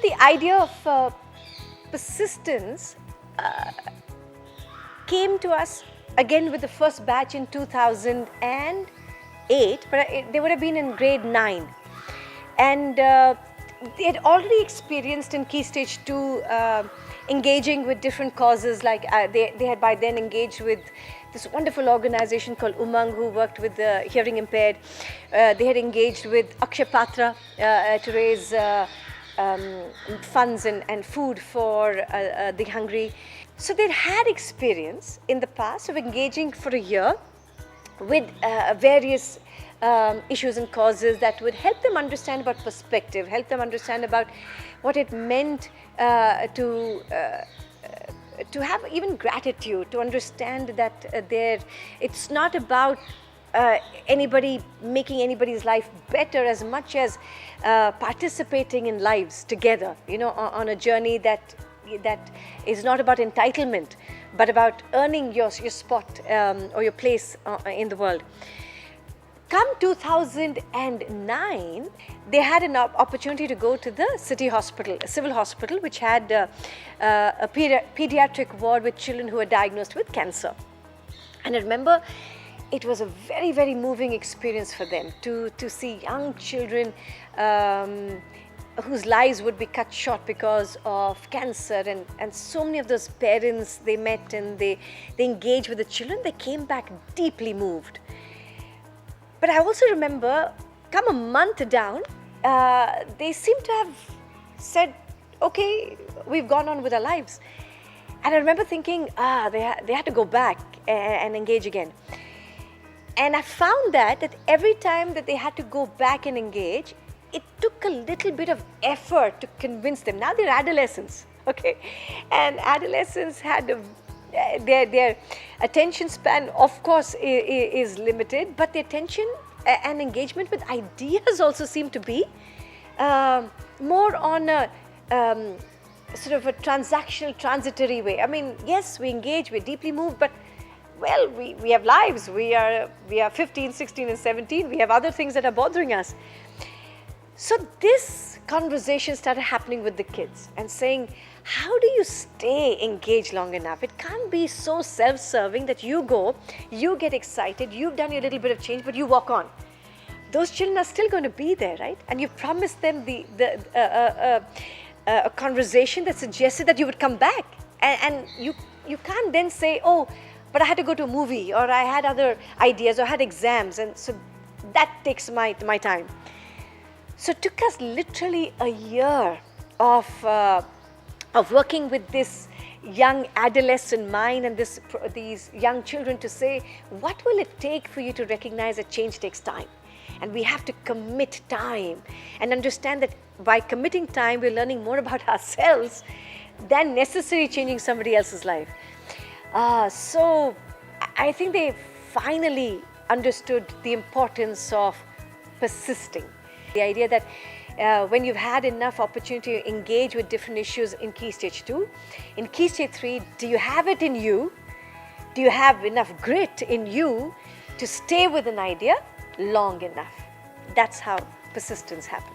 the idea of persistence came to us again with the first batch in 2008, but they would have been in grade 9. And they had already experienced in Key Stage 2 engaging with different causes, like they had by then engaged with this wonderful organization called Umang, who worked with the hearing impaired. They had engaged with Akshay Patra to raise funds and food for the hungry. So they'd had experience in the past of engaging for a year with various issues and causes that would help them understand about perspective, help them understand about what it meant to have even gratitude, to understand that it's not about anybody making anybody's life better as much as participating in lives together, on a journey that is not about entitlement, but about earning your spot or your place in the world. Come 2009, they had an opportunity to go to the city hospital, a civil hospital, which had a pediatric ward with children who were diagnosed with cancer. And I remember it was a very, very moving experience for them to see young children whose lives would be cut short because of cancer, and so many of those parents they met and they engaged with the children. They came back deeply moved. But I also remember, come a month down, they seem to have said, okay, we've gone on with our lives. And I remember thinking, they had to go back and engage again. And I found that every time that they had to go back and engage, it took a little bit of effort to convince them. Now they're adolescents, okay? And adolescents had their attention span, of course, is limited, but the attention and engagement with ideas also seem to be more on a sort of a transactional, transitory way. I mean, yes, we engage, we're deeply moved, but well, we have lives. We are 15, 16, and 17. We have other things that are bothering us. So this conversation started happening with the kids and saying, how do you stay engaged long enough? It can't be so self-serving that you go, you get excited, you've done your little bit of change, but you walk on. Those children are still going to be there, right? And you promised them a conversation that suggested that you would come back. And you can't then say, oh, but I had to go to a movie, or I had other ideas, or I had exams, and so that takes my time. So it took us literally a year of working with this young adolescent mind and these young children to say, what will it take for you to recognize that change takes time? And we have to commit time and understand that by committing time, we're learning more about ourselves than necessarily changing somebody else's life. So I think they finally understood the importance of persisting. The idea that when you've had enough opportunity to engage with different issues in Key Stage 2, in Key Stage 3, do you have it in you? Do you have enough grit in you to stay with an idea long enough? That's how persistence happens.